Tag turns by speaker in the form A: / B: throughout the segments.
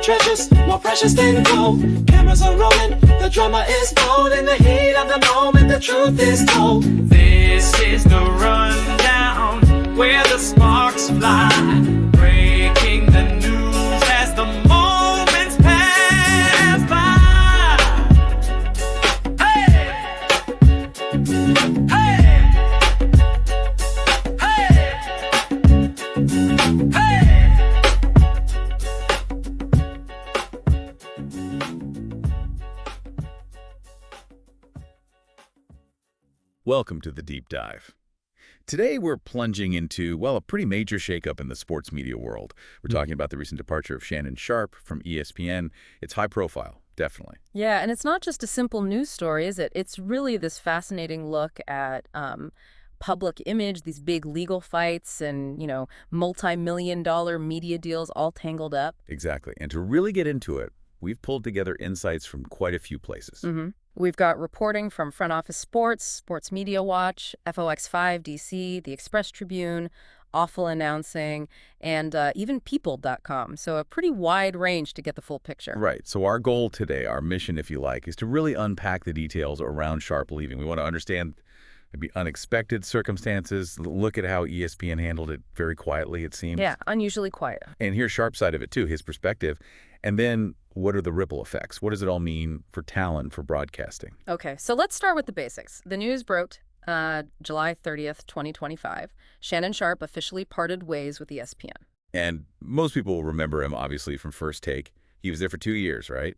A: treasures, more precious than gold. Cameras are rolling, the drama is bold. In the heat of the moment, the truth is told. This is the rundown, where the sparks fly. Breaking the news as the moments pass by. Hey! Hey!
B: Welcome to the Deep Dive. Today we're plunging into, well, a pretty major shakeup in the sports media world. We're talking about the recent departure of Shannon Sharpe from ESPN. It's high profile, definitely.
C: Yeah, and it's not just a simple news story, is it? It's really this fascinating look at public image, these big legal fights and, multi-million-dollar media deals all tangled up.
B: Exactly. And to really get into it, we've pulled together insights from quite a few places.
C: Mm-hmm. We've got reporting from Front Office Sports, Sports Media Watch, FOX5 DC, The Express Tribune, Awful Announcing, and even People.com. So a pretty wide range to get the full picture.
B: Right. So our goal today, our mission, if you like, is to really unpack the details around Sharpe leaving. We want to understand maybe unexpected circumstances, look at how ESPN handled it very quietly, it seems.
C: Yeah, unusually quiet.
B: And hear Sharpe's side of it, too, his perspective. And then what are the ripple effects? What does it all mean for talent, for broadcasting?
C: Okay, so let's start with the basics. The news broke July 30th, 2025. Shannon Sharpe officially parted ways with ESPN.
B: And most people will remember him, obviously, from First Take. He was there for 2 years, right?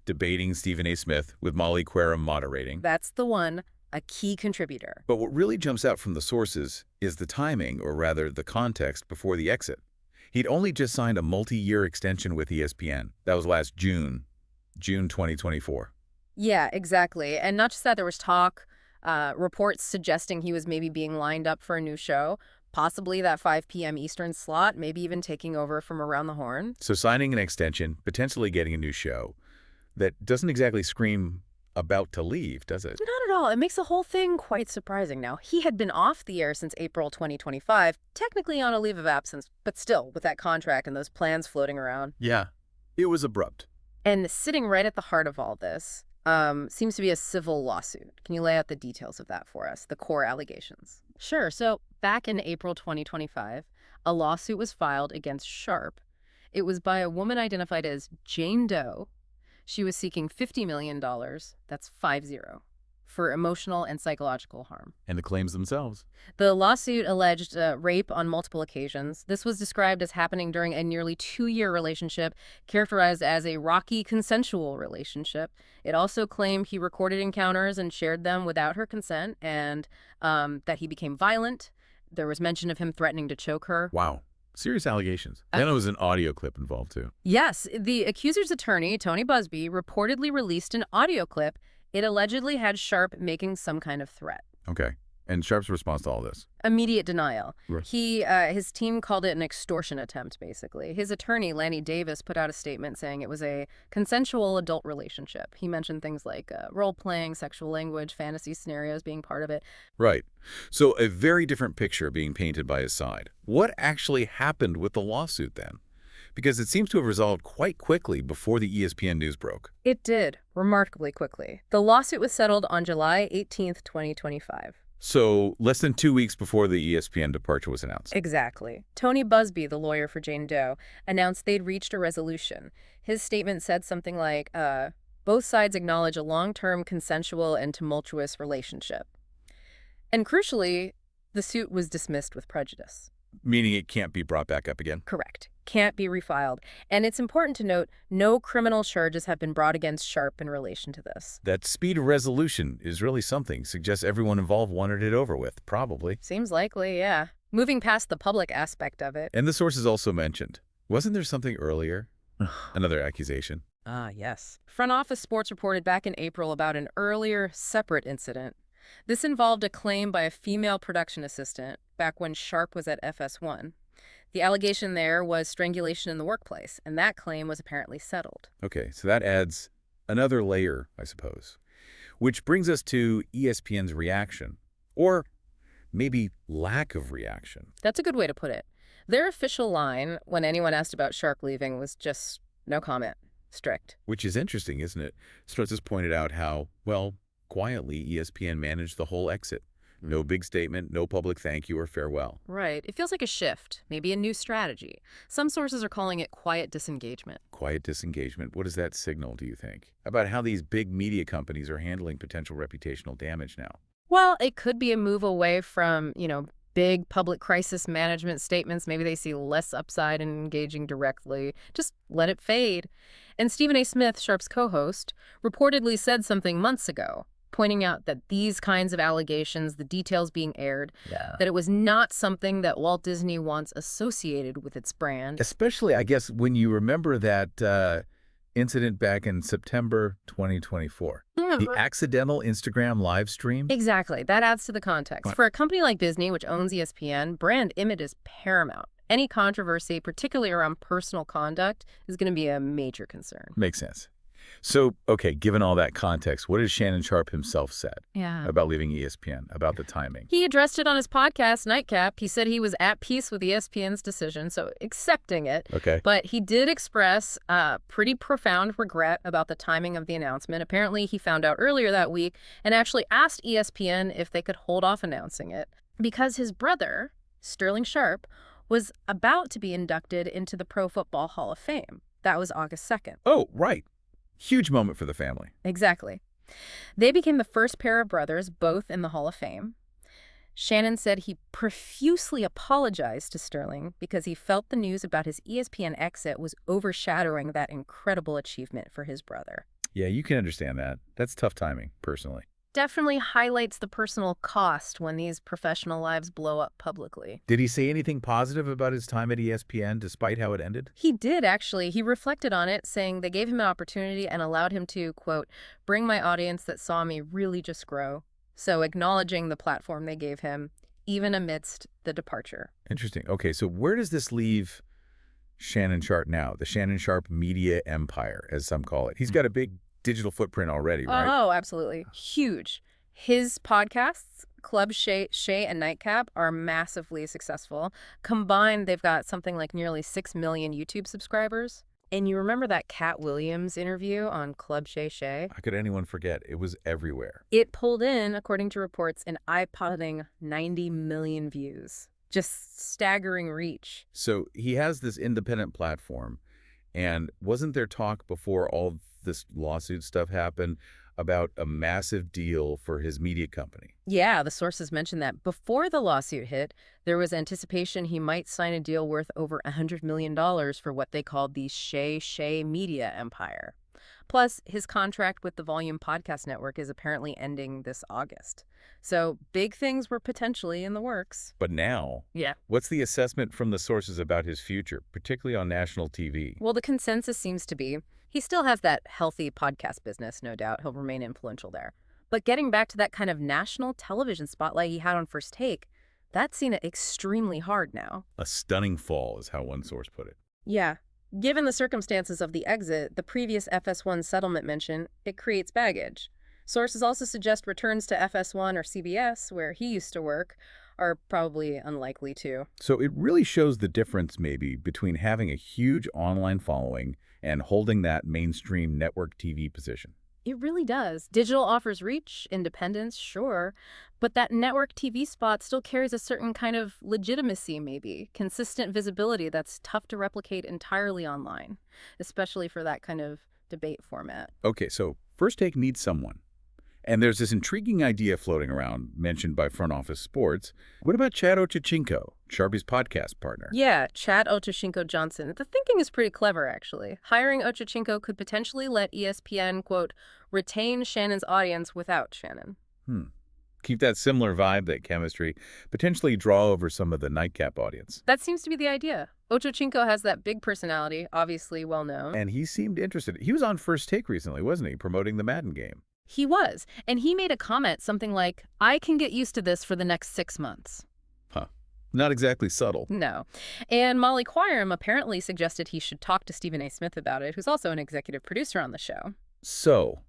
B: Debating Stephen A. Smith with Molly Querim moderating.
C: That's the one, a key contributor.
B: But what really jumps out from the sources is the timing, or rather the context, before the exit. He'd only just signed a multi-year extension with ESPN. That was last June 2024.
C: Yeah, exactly. And not just that, there was talk, reports suggesting he was maybe being lined up for a new show, possibly that 5 p.m. Eastern slot, maybe even taking over from Around the Horn.
B: So signing an extension, potentially getting a new show, that doesn't exactly scream about to leave, does it?
C: Not at all. It makes the whole thing quite surprising. Now, he had been off the air since April 2025, technically on a leave of absence, but still, with that contract and those plans floating around.
B: Yeah, it was abrupt.
C: And sitting right at the heart of all this seems to be a civil lawsuit. Can you lay out the details of that for us, the core allegations? Sure. So back in April 2025, a lawsuit was filed against Sharpe. It was by a woman identified as Jane Doe. She was seeking $50 million, that's 50, for emotional and psychological harm.
B: And the claims themselves.
C: The lawsuit alleged rape on multiple occasions. This was described as happening during a nearly 2-year relationship, characterized as a rocky, consensual relationship. It also claimed he recorded encounters and shared them without her consent, and that he became violent. There was mention of him threatening to choke her.
B: Wow. Serious allegations. Then there was an audio clip involved, too.
C: Yes. The accuser's attorney, Tony Busby, reportedly released an audio clip. It allegedly had Sharpe making some kind of threat.
B: Okay. And Sharpe's response to all this?
C: Immediate denial.
B: Right.
C: His team called it an extortion attempt, basically. His attorney, Lanny Davis, put out a statement saying it was a consensual adult relationship. He mentioned things like role-playing, sexual language, fantasy scenarios being part of it.
B: Right. So a very different picture being painted by his side. What actually happened with the lawsuit then? Because it seems to have resolved quite quickly before the ESPN news broke.
C: It did, remarkably quickly. The lawsuit was settled on July 18th, 2025.
B: So less than 2 weeks before the ESPN departure was announced.
C: Exactly. Tony Busby, the lawyer for Jane Doe, announced they'd reached a resolution. His statement said something like, both sides acknowledge a long-term consensual and tumultuous relationship. And crucially, the suit was dismissed with prejudice.
B: Meaning it can't be brought back up again?
C: Correct. Can't be refiled. And it's important to note, no criminal charges have been brought against Sharpe in relation to this.
B: That speed of resolution is really something. Suggests everyone involved wanted it over with, probably.
C: Seems likely, yeah. Moving past the public aspect of it.
B: And the sources also mentioned, wasn't there something earlier? Another accusation.
C: Ah, yes. Front Office Sports reported back in April about an earlier, separate incident. This involved a claim by a female production assistant back when Sharpe was at FS1. The allegation there was strangulation in the workplace, and that claim was apparently settled.
B: Okay, so that adds another layer, I suppose. Which brings us to ESPN's reaction, or maybe lack of reaction.
C: That's a good way to put it. Their official line, when anyone asked about Sharpe leaving, was just No comment. Strict.
B: Which is interesting, isn't it? Strauss pointed out how, well, quietly ESPN managed the whole exit. No big statement, no public thank you or farewell.
C: Right. It feels like a shift, maybe a new strategy. Some sources are calling it quiet disengagement.
B: Quiet disengagement. What does that signal, do you think? About how these big media companies are handling potential reputational damage now?
C: Well, it could be a move away from, big public crisis management statements. Maybe they see less upside in engaging directly. Just let it fade. And Stephen A. Smith, Sharpe's co-host, reportedly said something months ago, pointing out that these kinds of allegations, the details being aired, that it was not something that Walt Disney wants associated with its brand.
B: Especially, I guess, when you remember that incident back in September 2024. The accidental Instagram live stream?
C: Exactly. That adds to the context. For a company like Disney, which owns ESPN, brand image is paramount. Any controversy, particularly around personal conduct, is going to be a major concern.
B: Makes sense. So, okay, given all that context, what has Shannon Sharpe himself said about leaving ESPN, about the timing?
C: He addressed it on his podcast, Nightcap. He said he was at peace with ESPN's decision, so accepting it.
B: Okay.
C: But he did express pretty profound regret about the timing of the announcement. Apparently, he found out earlier that week and actually asked ESPN if they could hold off announcing it because his brother, Sterling Sharpe, was about to be inducted into the Pro Football Hall of Fame. That was August 2nd.
B: Oh, right. Huge moment for the family.
C: Exactly. They became the first pair of brothers, both in the Hall of Fame. Shannon said he profusely apologized to Sterling because he felt the news about his ESPN exit was overshadowing that incredible achievement for his brother.
B: Yeah, you can understand that. That's tough timing, personally.
C: Definitely highlights the personal cost when these professional lives blow up publicly.
B: Did he say anything positive about his time at ESPN, despite how it ended?
C: He did, actually. He reflected on it, saying they gave him an opportunity and allowed him to, quote, bring my audience that saw me really just grow. So acknowledging the platform they gave him, even amidst the departure.
B: Interesting. Okay, so where does this leave Shannon Sharpe now? The Shannon Sharpe media empire, as some call it. He's got a big digital footprint already, right?
C: Oh, absolutely. Huge. His podcasts, Club Shay and Nightcap, are massively successful. Combined, they've got something like nearly 6 million YouTube subscribers. And you remember that Cat Williams interview on Club Shay?
B: How could anyone forget? It was everywhere.
C: It pulled in, according to reports, an eye-popping 90 million views. Just staggering reach.
B: So he has this independent platform. And wasn't there talk before all this lawsuit stuff happened about a massive deal for his media company?
C: Yeah, the sources mentioned that before the lawsuit hit, there was anticipation he might sign a deal worth over $100 million for what they called the Shay media empire. Plus, his contract with the Volume Podcast Network is apparently ending this August. So big things were potentially in the works.
B: But now, what's the assessment from the sources about his future, particularly on national TV?
C: Well, the consensus seems to be he still has that healthy podcast business, no doubt. He'll remain influential there. But getting back to that kind of national television spotlight he had on First Take, that's seen it extremely hard now.
B: A stunning fall is how one source put it.
C: Yeah. Given the circumstances of the exit, the previous FS1 settlement mention, it creates baggage. Sources also suggest returns to FS1 or CBS, where he used to work, are probably unlikely too.
B: So it really shows the difference maybe between having a huge online following and holding that mainstream network TV position.
C: It really does. Digital offers reach, independence, sure, but that network TV spot still carries a certain kind of legitimacy maybe, consistent visibility that's tough to replicate entirely online, especially for that kind of debate format.
B: Okay, so First Take needs someone. And there's this intriguing idea floating around, mentioned by Front Office Sports. What about Chad Ochocinco, Sharpie's podcast partner?
C: Yeah, Chad Ochocinco Johnson. The thinking is pretty clever, actually. Hiring Ochocinco could potentially let ESPN, quote, retain Shannon's audience without Shannon.
B: Keep that similar vibe, that chemistry, potentially draw over some of the Nightcap audience.
C: That seems to be the idea. Ochocinco has that big personality, obviously well known.
B: And he seemed interested. He was on First Take recently, wasn't he, promoting the Madden game?
C: He was, and he made a comment, something like, I can get used to this for the next 6 months.
B: Huh. Not exactly subtle.
C: No. And Molly Quirem apparently suggested he should talk to Stephen A. Smith about it, who's also an executive producer on the show.
B: So,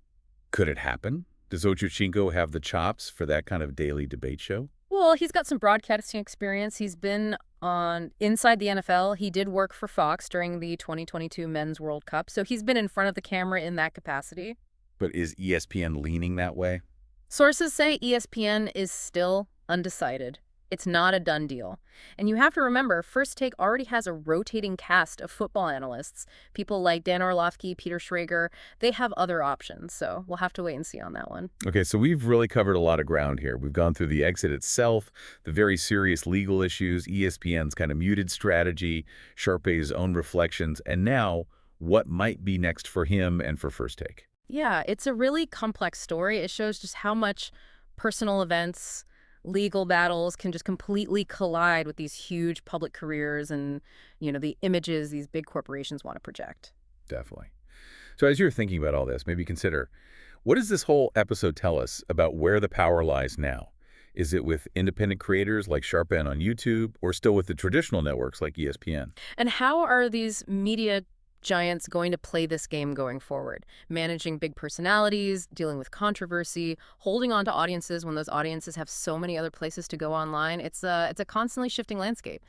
B: could it happen? Does Ochocinco have the chops for that kind of daily debate show?
C: Well, he's got some broadcasting experience. He's been On inside the NFL, he did work for Fox during the 2022 Men's World Cup, so he's been in front of the camera in that capacity.
B: But is ESPN leaning that way?
C: Sources say ESPN is still undecided. It's not a done deal. And you have to remember, First Take already has a rotating cast of football analysts. People like Dan Orlovsky, Peter Schrager, they have other options, so we'll have to wait and see on that one.
B: Okay, so we've really covered a lot of ground here. We've gone through the exit itself, the very serious legal issues, ESPN's kind of muted strategy, Sharpe's own reflections, and now what might be next for him and for First Take.
C: Yeah, it's a really complex story. It shows just how much personal events, legal battles can just completely collide with these huge public careers and, the images these big corporations want to project.
B: Definitely. So as you're thinking about all this, maybe consider, what does this whole episode tell us about where the power lies now? Is it with independent creators like Sharpe on YouTube, or still with the traditional networks like ESPN?
C: And how are these media giants going to play this game going forward? Managing big personalities, dealing with controversy, holding on to audiences when those audiences have so many other places to go online. It's a constantly shifting landscape.